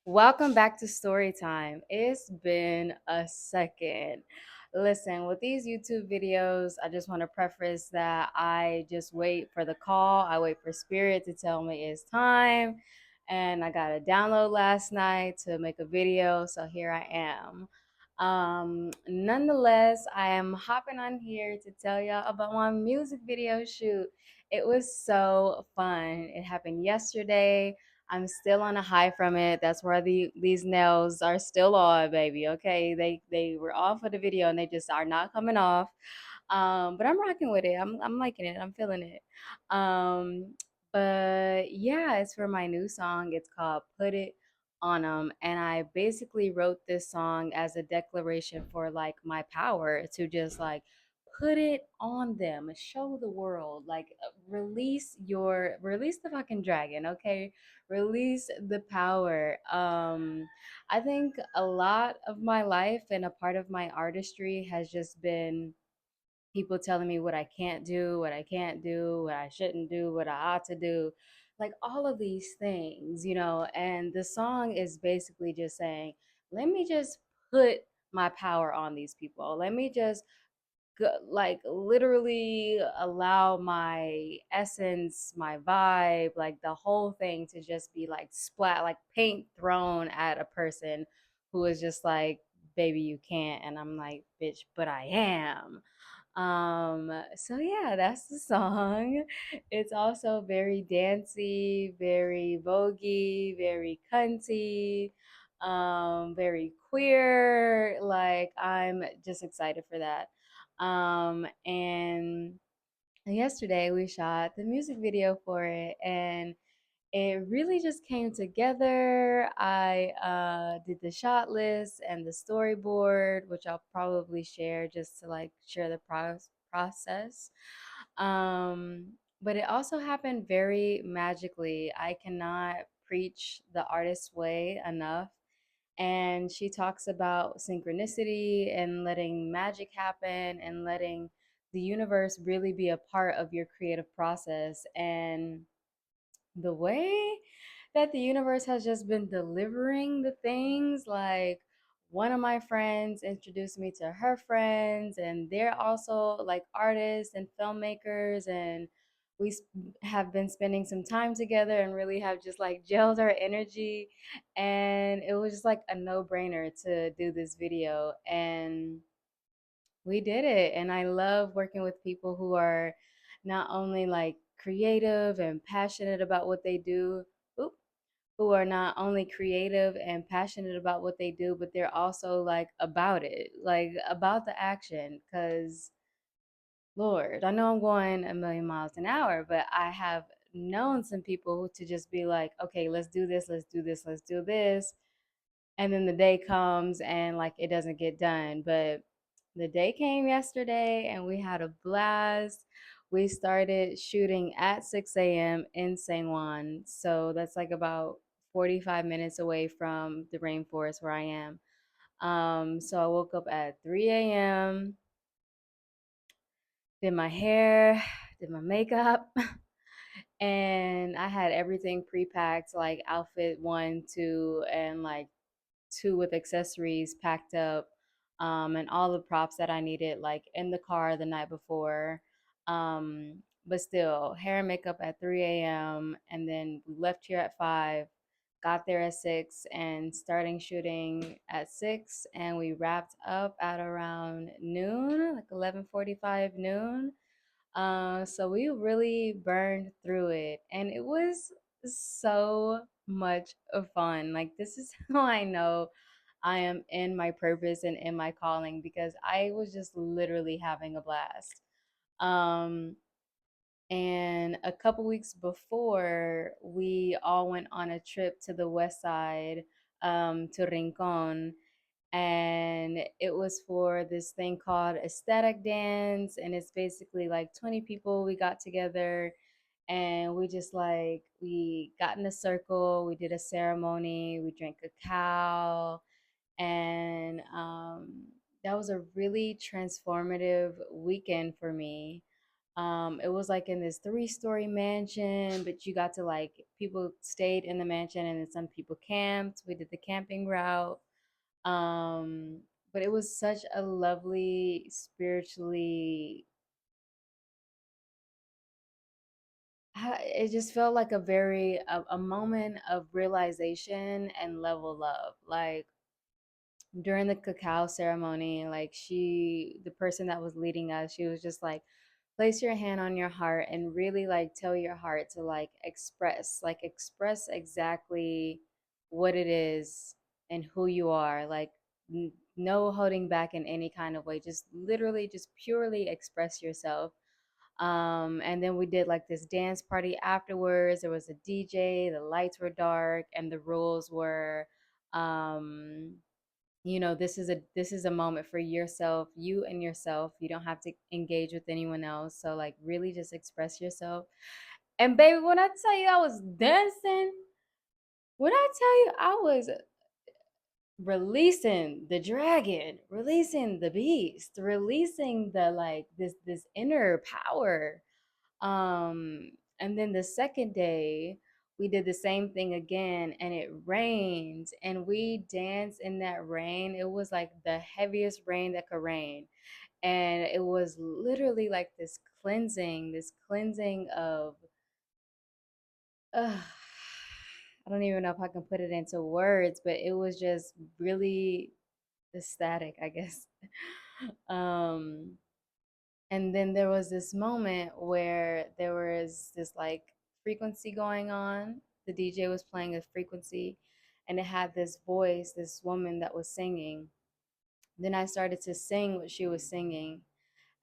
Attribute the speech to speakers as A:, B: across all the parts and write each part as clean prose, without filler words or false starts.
A: Welcome back to Storytime. It's been a second. Listen, with these YouTube videos, I just want to preface that I just wait for the call. I wait for Spirit to tell me it's time. And I got a download last night to make a video. So here I am. Nonetheless, I am hopping on here to tell y'all about my music video shoot. It was so fun. It happened yesterday. I'm still on a high from it. That's where these nails are still on, baby. Okay, they were off of the video and they just are not coming off. But I'm rocking with it. I'm liking it. I'm feeling it. Um, but yeah, it's for my new song. It's called "Put It On 'Em," and I basically wrote this song as a declaration for like my power to just like put it on them, show the world, like release the fucking dragon, okay? Release the power. I think a lot of my life and a part of my artistry has just been people telling me what I can't do, what I can't do, what I shouldn't do, what I ought to do, like all of these things, and the song is basically just saying, let me just put my power on these people. Let me just like literally allow my essence, my vibe, like the whole thing to just be like splat, like paint thrown at a person who is just like, baby, you can't. And I'm like, bitch, but I am. So yeah, that's the song. It's also very dancey, very voguey, very cunty, very queer. Like I'm just excited for that. And yesterday we shot the music video for it, and it really just came together. I did the shot list and the storyboard, which I'll probably share just to like share the process. But it also happened very magically. I cannot preach the artist's way enough. And she talks about synchronicity and letting magic happen and letting the universe really be a part of your creative process. And the way that the universe has just been delivering the things, like one of my friends introduced me to her friends, and they're also like artists and filmmakers, and have been spending some time together and really have just like gelled our energy, and it was just like a no-brainer to do this video, and we did it. And I love working with people who are not only like creative and passionate about what they do, oop, who are not only creative and passionate about what they do, but they're also like about it, like about the action. Because, Lord, I know I'm going a million miles an hour, but I have known some people to just be like, okay, let's do this, let's do this, let's do this, and then the day comes and like it doesn't get done. But the day came yesterday and we had a blast. We started shooting at 6 a.m. in San Juan, so that's like about 45 minutes away from the rainforest where I am. So I woke up at 3 a.m., did my hair, did my makeup, and I had everything pre-packed, like outfit one, two, and like two with accessories packed up, and all the props that I needed, like in the car the night before. But still, hair and makeup at 3 a.m. And then we left here at 5, got there at 6, and starting shooting at 6. And we wrapped up at around noon, like 11:45 noon. So we really burned through it, and it was so much of fun. Like this is how I know I am in my purpose and in my calling, because I was just literally having a blast. Um, and a couple weeks before, we all went on a trip to the west side, to Rincon, and it was for this thing called aesthetic dance, and it's basically like 20 people we got together, and we got in a circle, we did a ceremony, we drank cacao, and that was a really transformative weekend for me. It was like in this three-story mansion, but you got to like people stayed in the mansion and then some people camped. We did the camping route. Um, but it was such a lovely, spiritually, it just felt like a moment of realization and level love. Like during the cacao ceremony, like the person that was leading us, she was just like, place your hand on your heart and really like tell your heart to like express exactly what it is and who you are. Like, no holding back in any kind of way. Just literally, just purely express yourself. And then we did like this dance party afterwards. There was a DJ, the lights were dark, and the rules were, um, this is a moment for yourself, you and yourself. You don't have to engage with anyone else. So like really just express yourself. And baby, when I tell you I was dancing, when I tell you I was releasing the dragon, releasing the beast, releasing the like this inner power. And then the second day, we did the same thing again, and it rained, and we danced in that rain. It was like the heaviest rain that could rain, and it was literally like this cleansing of. Uh, I don't even know if I can put it into words, but it was just really ecstatic, I guess. um, and then there was this moment where there was this like frequency going on. The DJ was playing a frequency and it had this voice, this woman that was singing. Then I started to sing what she was singing.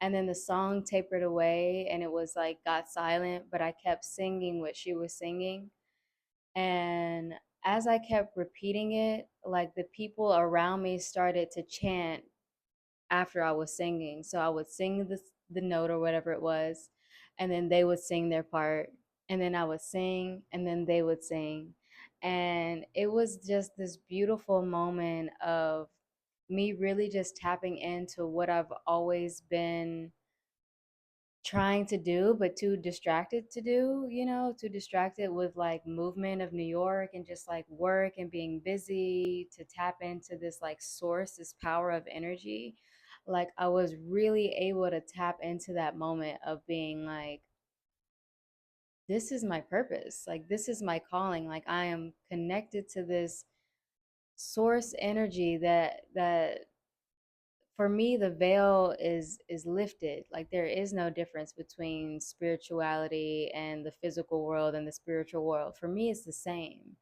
A: And then the song tapered away and it was like got silent, but I kept singing what she was singing. And as I kept repeating it, like the people around me started to chant after I was singing. So I would sing the note or whatever it was, and then they would sing their part, and then I would sing, and then they would sing. And it was just this beautiful moment of me really just tapping into what I've always been trying to do but too distracted to do, too distracted with like movement of New York and just like work and being busy to tap into this like source, this power of energy. Like I was really able to tap into that moment of being like, this is my purpose, like this is my calling, like I am connected to this source energy that for me the veil is lifted. Like there is no difference between spirituality and the physical world and the spiritual world. For me it's the same.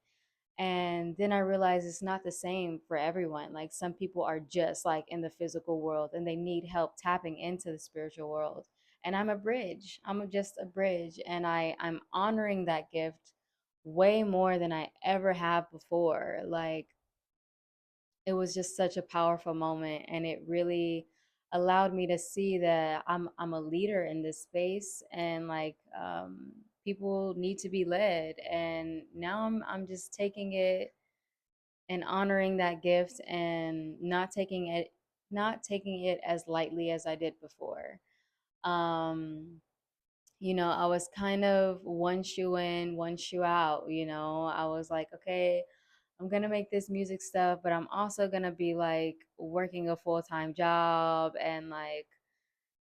A: And then I realized it's not the same for everyone. Like some people are just like in the physical world and they need help tapping into the spiritual world. And I'm a bridge. Just a bridge, and I'm honoring that gift way more than I ever have before. Like it was just such a powerful moment, and it really allowed me to see that I'm a leader in this space, and like people need to be led. And now I'm just taking it and honoring that gift and not taking it as lightly as I did before. um I was kind of one shoe in, one shoe out. I was like, okay, I'm gonna make this music stuff, but I'm also gonna be like working a full-time job and like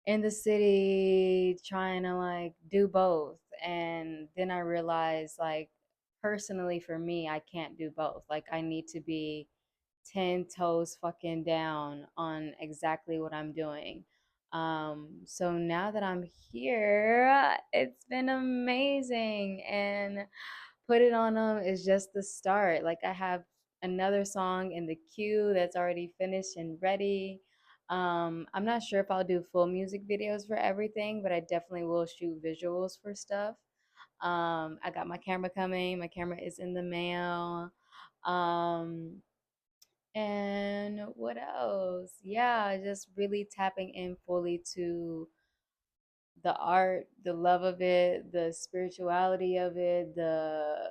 A: in the city trying to like do both. And then I realized, like, personally for me, I can't do both. Like I need to be 10 toes fucking down on exactly what I'm doing. So now that I'm here, it's been amazing. And Put It On Them is just the start. Like I have another song in the queue that's already finished and ready. I'm not sure if I'll do full music videos for everything, but I definitely will shoot visuals for stuff. I got my camera coming. My camera is in the mail. Um, and what else? Yeah, just really tapping in fully to the art, the love of it, the spirituality of it, the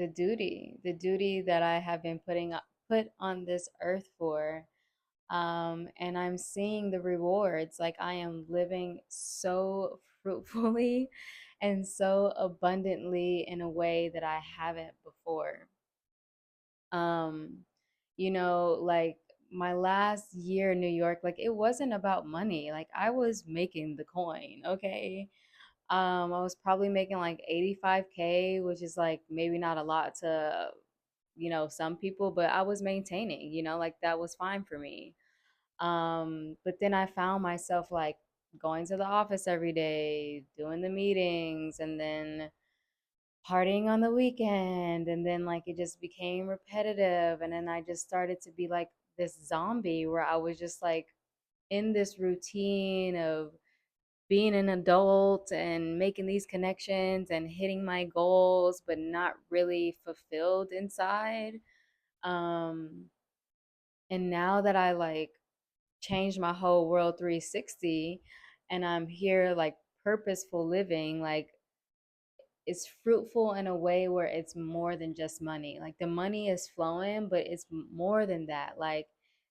A: duty that I have been put on this earth for. And I'm seeing the rewards. Like I am living so fruitfully and so abundantly in a way that I haven't before. Um, like my last year in New York, like it wasn't about money. Like I was making the coin, okay? I was probably making like 85K, which is like maybe not a lot to, some people, but I was maintaining, like that was fine for me. But then I found myself like going to the office every day, doing the meetings, and then partying on the weekend. And then like it just became repetitive. And then I just started to be like this zombie where I was just like in this routine of being an adult and making these connections and hitting my goals, but not really fulfilled inside. Um, and now that I like changed my whole world 360 and I'm here like purposeful living, like it's fruitful in a way where it's more than just money. Like the money is flowing, but it's more than that. Like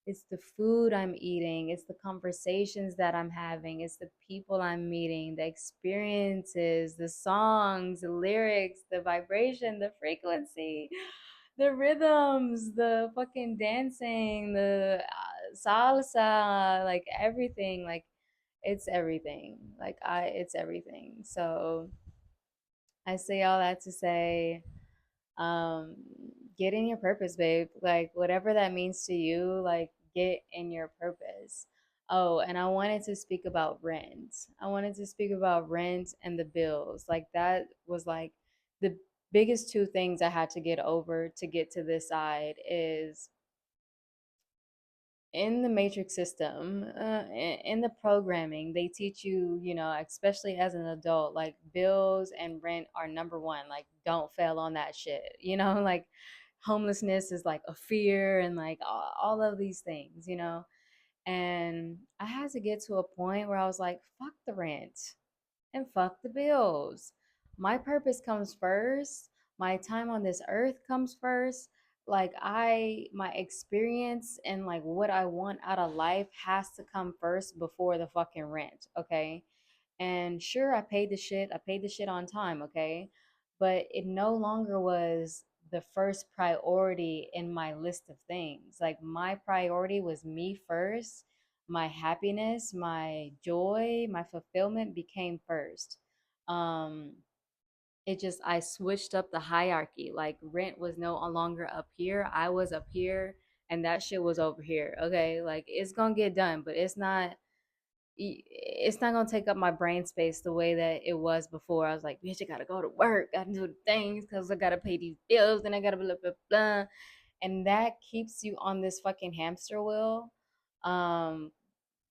A: it's the food I'm eating, it's the conversations that I'm having, it's the people I'm meeting, the experiences, the songs, the lyrics, the vibration, the frequency, the rhythms, the fucking dancing, the salsa, like everything. Like it's everything. It's everything. So I say all that to say, um, get in your purpose, babe. Like whatever that means to you, like get in your purpose. Oh, and I wanted to speak about rent. I wanted to speak about rent and the bills. Like that was like the biggest two things I had to get over to get to this side is in the matrix system, in the programming, they teach you, especially as an adult, like bills and rent are number one. Like don't fail on that shit. Like homelessness is like a fear and like all of these things, and I had to get to a point where I was like, fuck the rent and fuck the bills. My purpose comes first. My time on this earth comes first. Like my experience and like what I want out of life has to come first before the fucking rent, okay? And sure, I paid the shit. I paid the shit on time, okay? But it no longer was the first priority in my list of things. Like my priority was me first. My happiness, my joy, my fulfillment became first. Um, I switched up the hierarchy. Like rent was no longer up here. I was up here and that shit was over here. Okay. Like it's gonna get done, but it's not gonna take up my brain space the way that it was before. I was like, bitch, I gotta go to work, gotta do the things because I gotta pay these bills, and I gotta blah blah blah, and that keeps you on this fucking hamster wheel, um,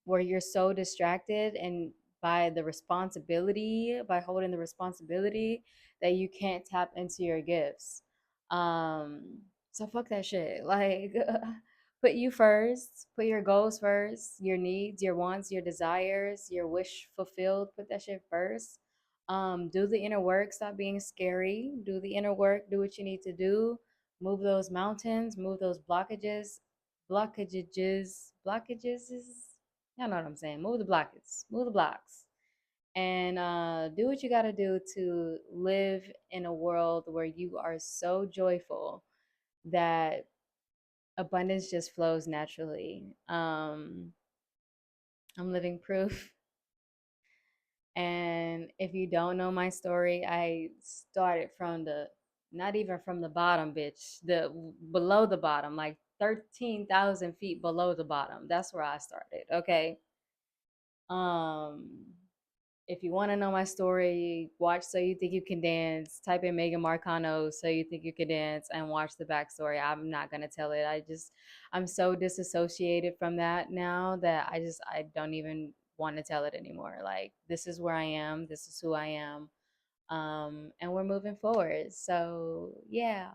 A: where you're so distracted and by holding the responsibility that you can't tap into your gifts. So fuck that shit. Like put you first, put your goals first, your needs, your wants, your desires, your wish fulfilled, put that shit first. Do the inner work, stop being scary, do the inner work, do what you need to do, move those mountains, move those blockages is, y'all know what I'm saying. Move the blockets, move the blocks, and do what you got to do to live in a world where you are so joyful that abundance just flows naturally. I'm living proof. And if you don't know my story, I started from not even from the bottom, bitch, the below the bottom, like 13,000 feet below the bottom. That's where I started. Okay. Um, if you want to know my story, watch So You Think You Can Dance, type in Megan Marcano, So You Think You Can Dance, and watch the backstory. I'm not going to tell it. I'm so disassociated from that now that I don't even want to tell it anymore. Like, this is where I am, this is who I am, and we're moving forward. So, yeah.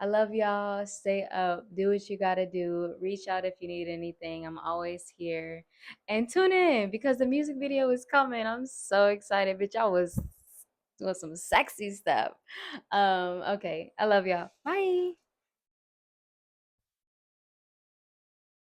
A: I love y'all. Stay up. Do what you got to do. Reach out if you need anything. I'm always here. And tune in because the music video is coming. I'm so excited. Bitch, y'all was doing some sexy stuff. Okay. I love y'all. Bye.